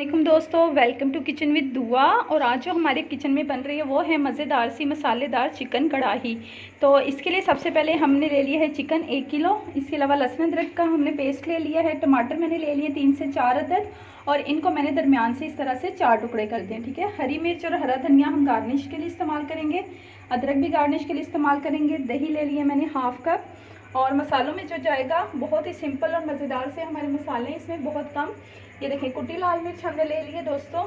वालेकुम दोस्तों, welcome to kitchen with दुआ। और आज जो हमारे किचन में बन रही है वो है मज़ेदार सी मसालेदार चिकन कढ़ाई। तो इसके लिए सबसे पहले हमने ले लिया है चिकन 1 किलो। इसके अलावा लहसुन अदरक का हमने पेस्ट ले लिया है। टमाटर मैंने ले लिए 3 से 4 अदद और इनको मैंने दरमियान से इस तरह से 4 टुकड़े कर दिए। ठीक है। हरी मिर्च और हरा धनिया हम गार्निश के लिए इस्तेमाल करेंगे। अदरक भी गार्निश के लिए इस्तेमाल करेंगे। दही ले लिए मैंने हाफ कप। और मसालों में जो जाएगा बहुत ही सिंपल और मज़ेदार से हमारे मसाले, इसमें बहुत कम। ये देखिए, कुटी लाल मिर्च हमने ले लिए दोस्तों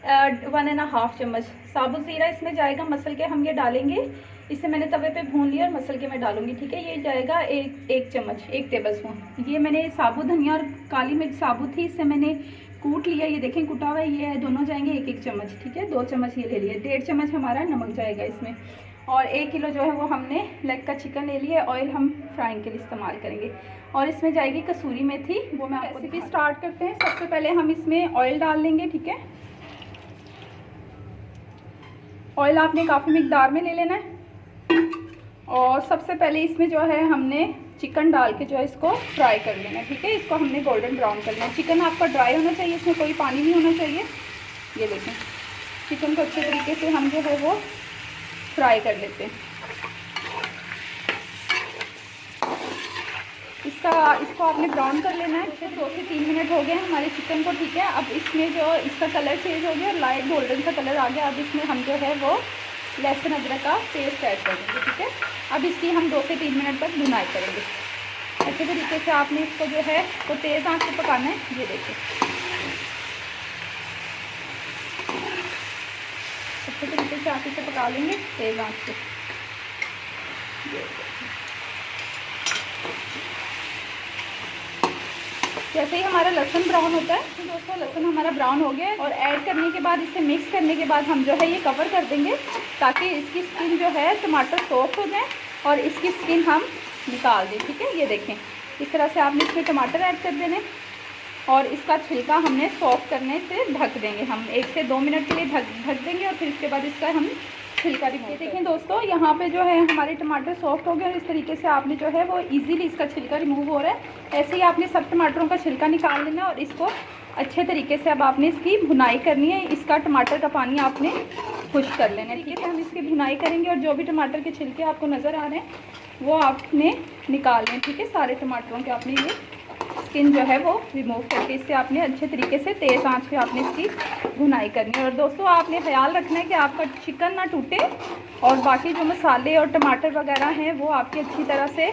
1.5 चम्मच। साबुत ज़ीरा इसमें जाएगा, मसल के हम ये डालेंगे। इसे मैंने तवे पे भून लिया और मसल के मैं डालूंगी। ठीक है। ये जाएगा एक चम्मच, 1 टेबल स्पून। ये मैंने साबुत धनिया और काली मिर्च साबुत थी, इससे मैंने कूट लिया। ये देखें कुटा हुआ, ये दोनों जाएंगे 1-1 चम्मच। ठीक है। 2 चम्मच ये ले लिए। 1.5 चम्मच हमारा नमक जाएगा इसमें। और 1 किलो जो है वो हमने लेग का चिकन ले लिया। ऑयल हम फ्राइंग के लिए इस्तेमाल करेंगे। और इसमें जाएगी कसूरी मेथी, वो मैं आपको रेसिपी स्टार्ट करते हैं। सबसे पहले हम इसमें ऑयल डाल लेंगे। ठीक है। ऑयल आपने काफ़ी मिकदार में ले लेना है। और सबसे पहले इसमें जो है हमने चिकन डाल के जो है इसको फ्राई कर लेना है। ठीक है। इसको हमने गोल्डन ब्राउन करना है। चिकन आपका ड्राई होना चाहिए, इसमें कोई पानी नहीं होना चाहिए। ये देखें, चिकन को अच्छे तरीके से हम जो है वो फ्राई कर लेते हैं। इसको आपने ब्राउन कर लेना है। जैसे 2 से 3 मिनट हो गए हमारे चिकन को। ठीक है। अब इसमें जो इसका कलर चेंज हो गया, लाइट गोल्डन सा कलर आ गया। अब इसमें हम जो है वो लहसुन अदरक का पेस्ट ऐड कर देंगे। ठीक है। अब इसकी हम 2 से 3 मिनट तक भुनाई करेंगे। अच्छे तरीके से आपने इसको जो है वो तेज़ आंच पे पकाना है। ये देखिए, अच्छे तरीके से आप इसे पका लेंगे तेज़ आंच पे। जैसे ही हमारा लहसुन ब्राउन होता है तो दोस्तों लहसुन हमारा ब्राउन हो गया है। और ऐड करने के बाद, इसे मिक्स करने के बाद हम जो है ये कवर कर देंगे ताकि इसकी स्किन जो है टमाटर सॉफ्ट हो जाए और इसकी स्किन हम निकाल दें। ठीक है। ये देखें, इस तरह से आपने इसमें टमाटर ऐड कर देने और इसका छिलका हमने सॉफ्ट करने से ढक देंगे। हम 1 से 2 मिनट के लिए ढक देंगे और फिर इसके बाद इसका हम छिलका रिमूव। देखें दोस्तों, यहाँ पे जो है हमारे टमाटर सॉफ्ट हो गए और इस तरीके से आपने जो है वो इजीली इसका छिलका रिमूव हो रहा है। ऐसे ही आपने सब टमाटरों का छिलका निकाल लेना है और इसको अच्छे तरीके से अब आपने इसकी भुनाई करनी है। इसका टमाटर का पानी आपने खुश्क कर लेना है। ठीक है। हम इसकी भुनाई करेंगे और जो भी टमाटर के छिलके आपको नज़र आ रहे हैं वो आपने निकाल लें। ठीक है। सारे टमाटरों के आपने ये स्किन जो है वो रिमूव करके इससे आपने अच्छे तरीके से तेज़ आंच पे आपने इसकी भुनाई करनी है। और दोस्तों आपने ख्याल रखना है कि आपका चिकन ना टूटे और बाकी जो मसाले और टमाटर वगैरह हैं वो आपकी अच्छी तरह से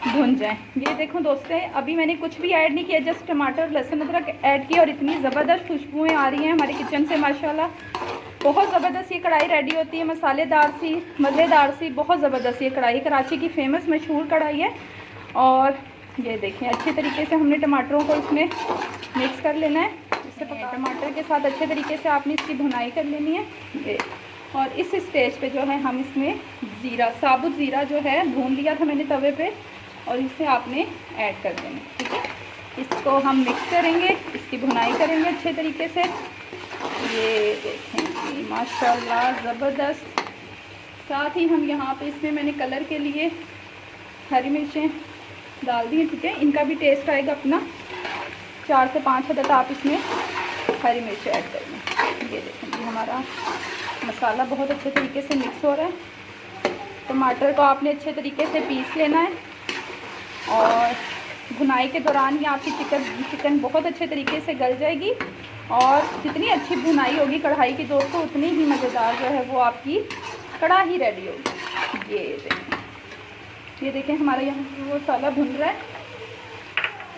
भुन जाएं। ये देखो दोस्तों, अभी मैंने कुछ भी ऐड नहीं किया, जस्ट टमाटर लहसुन अदरक ऐड किया और इतनी ज़बरदस्त खुशबुएँ आ रही हैं हमारे किचन से माशाल्लाह। बहुत ज़बरदस्त ये कढ़ाई रेडी होती है, मसालेदार सी, मज़ेदार सी, बहुत ज़बरदस्त ये कढ़ाई कराची की फेमस मशहूर कढ़ाई है। और ये देखें, अच्छे तरीके से हमने टमाटरों को इसमें मिक्स कर लेना है। इससे टमाटर के साथ अच्छे तरीके से आपने इसकी भुनाई कर लेनी है। ये और इस स्टेज पे जो है हम इसमें ज़ीरा, साबुत ज़ीरा जो है भून लिया था मैंने तवे पे, और इसे आपने ऐड कर देना। ठीक है। इसको हम मिक्स करेंगे, इसकी भुनाई करेंगे अच्छे तरीके से। ये देखें माशाल्लाह ज़बरदस्त। साथ ही हम यहाँ पे इसमें मैंने कलर के लिए हरी मिर्चें डाल दी हैं। ठीक है। इनका भी टेस्ट आएगा अपना। 4 से 5 अदद आप इसमें हरी मिर्च ऐड करेंगे। ये देखेंगे हमारा मसाला बहुत अच्छे तरीके से मिक्स हो रहा है। टमाटर को आपने अच्छे तरीके से पीस लेना है और भुनाई के दौरान ही आपकी चिकन बहुत अच्छे तरीके से गल जाएगी। और जितनी अच्छी भुनाई होगी कढ़ाई की दोस्तों, उतनी ही मज़ेदार जो है वो आपकी कढ़ाई रेडी होगी। ये देखें हमारा यहाँ वो मसाला भुन रहा है।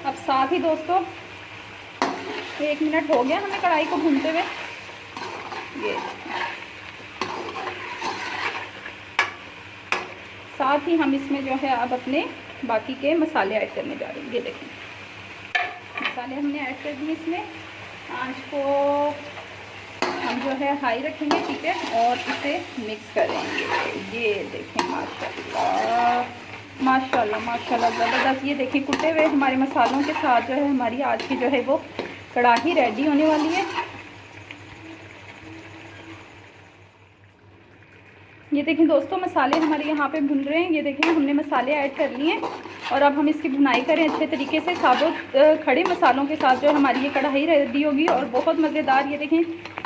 अब साथ ही दोस्तों 1 मिनट हो गया हमें कढ़ाई को भूनते हुए। ये साथ ही हम इसमें जो है अब अपने बाकी के मसाले ऐड करने जा रहे हैं। ये देखें, मसाले हमने ऐड कर दिए इसमें। आंच को हम जो है हाई रखेंगे। ठीक है। और इसे मिक्स करेंगे। ये देखें माशाल्लाह माशाल्लाह माशाल्लाह ज़बरदस्त। ये देखिए कुटे हुए हमारे मसालों के साथ जो है हमारी आज की जो है वो कढ़ाई रेडी होने वाली है। ये देखें दोस्तों, मसाले हमारे यहाँ पे भुन रहे हैं। ये देखें हमने मसाले ऐड कर लिए और अब हम इसकी भुनाई करें अच्छे तरीके से। साबुत खड़े मसालों के साथ जो हमारी ये कढ़ाई रेडी होगी और बहुत मज़ेदार। ये देखें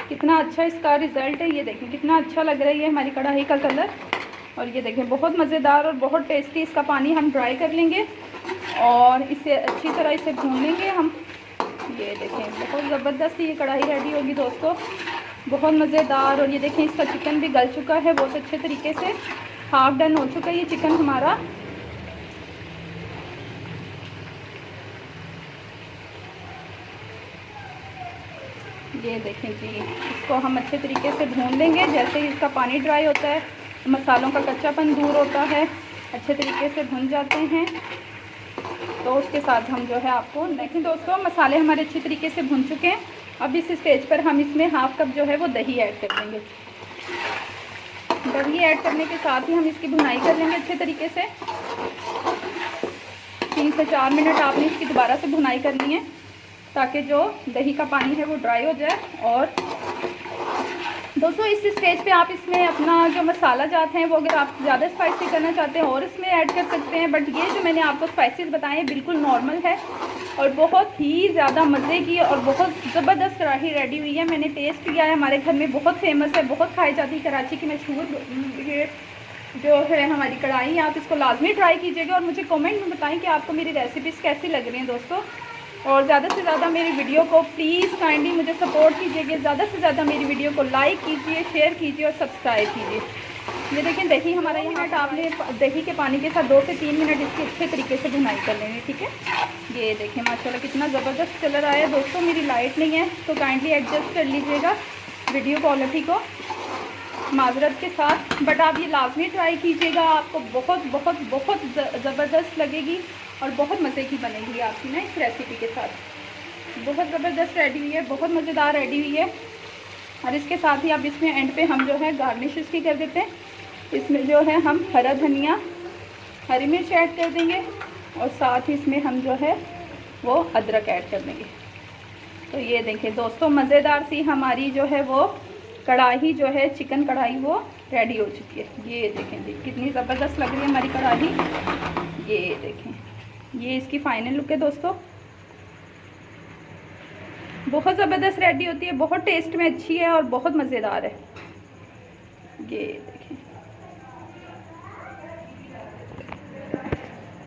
कितना अच्छा इसका रिज़ल्ट है। ये देखें कितना अच्छा लग रहा है ये हमारी कढ़ाई का कलर। और ये देखें बहुत मज़ेदार और बहुत टेस्टी। इसका पानी हम ड्राई कर लेंगे और इसे अच्छी तरह इसे भून लेंगे हम। ये देखें बहुत ज़बरदस्त ये कढ़ाई रेडी होगी दोस्तों, बहुत मज़ेदार। और ये देखें इसका चिकन भी गल चुका है बहुत अच्छे तरीके से, हाफ डन हो चुका है ये चिकन हमारा। ये देखें जी, इसको हम अच्छे तरीके से भून लेंगे। जैसे ही इसका पानी ड्राई होता है, मसालों का कच्चापन दूर होता है, अच्छे तरीके से भुन जाते हैं, तो उसके साथ हम जो है आपको देखें दोस्तों मसाले हमारे अच्छे तरीके से भुन चुके हैं। अब इस स्टेज पर हम इसमें हाफ कप जो है वो दही ऐड कर देंगे। दही ऐड करने के साथ ही हम इसकी भुनाई कर लेंगे अच्छे तरीके से। 3 से 4 मिनट आपने इसकी दोबारा से भुनाई करनी है ताकि जो दही का पानी है वो ड्राई हो जाए। और दोस्तों इस स्टेज पे आप इसमें अपना जो मसाला जात हैं वो अगर आप ज़्यादा स्पाइसी करना चाहते हैं और इसमें ऐड कर सकते हैं, बट ये जो मैंने आपको स्पाइसेस बताए हैं बिल्कुल नॉर्मल है और बहुत ही ज़्यादा मज़े की और बहुत ज़बरदस्त कढ़ाई रेडी हुई है। मैंने टेस्ट किया है, हमारे घर में बहुत फेमस है, बहुत खाई जाती है, कराची की मशहूर ये जो है हमारी कढ़ाई। आप इसको लाजमी ट्राई कीजिएगा और मुझे कमेंट में बताएं कि आपको मेरी रेसिपीज़ कैसी लग रही हैं दोस्तों। और ज़्यादा से ज़्यादा मेरी वीडियो को प्लीज़ काइंडली मुझे सपोर्ट कीजिएगा। ज़्यादा से ज़्यादा मेरी वीडियो को लाइक कीजिए, शेयर कीजिए और सब्सक्राइब कीजिए। ये देखें दही हमारा यहाँ आपने दही के पानी के साथ 2 से 3 मिनट इसकी अच्छे तरीके से भुनाई कर लेंगे, ठीक है। ये देखें माशाल्लाह कितना ज़बरदस्त कलर आया है दोस्तों। मेरी लाइट नहीं है तो काइंडली एडजस्ट कर लीजिएगा वीडियो क्वालिटी को माजरत के साथ, बट आप ये लाजमी ट्राई कीजिएगा, आपको बहुत बहुत बहुत ज़बरदस्त लगेगी और बहुत मज़े की बनेगी आपकी ना इस रेसिपी के साथ। बहुत ज़बरदस्त रेडी हुई है, बहुत मज़ेदार रेडी हुई है। और इसके साथ ही अब इसमें एंड पे हम जो है गार्निश इसकी कर देते हैं। इसमें जो है हम हरा धनिया, हरी मिर्च ऐड कर देंगे और साथ ही इसमें हम जो है वो अदरक ऐड कर देंगे। तो ये देखें दोस्तों मज़ेदार सी हमारी जो है वो कढ़ाई जो है चिकन कढ़ाई वो रेडी हो चुकी है। ये देखें जी कितनी ज़बरदस्त लग रही है हमारी कढ़ाई। ये देखें ये इसकी फाइनल लुक है दोस्तों, बहुत ज़बरदस्त रेडी होती है, बहुत टेस्ट में अच्छी है और बहुत मज़ेदार है। ये देखें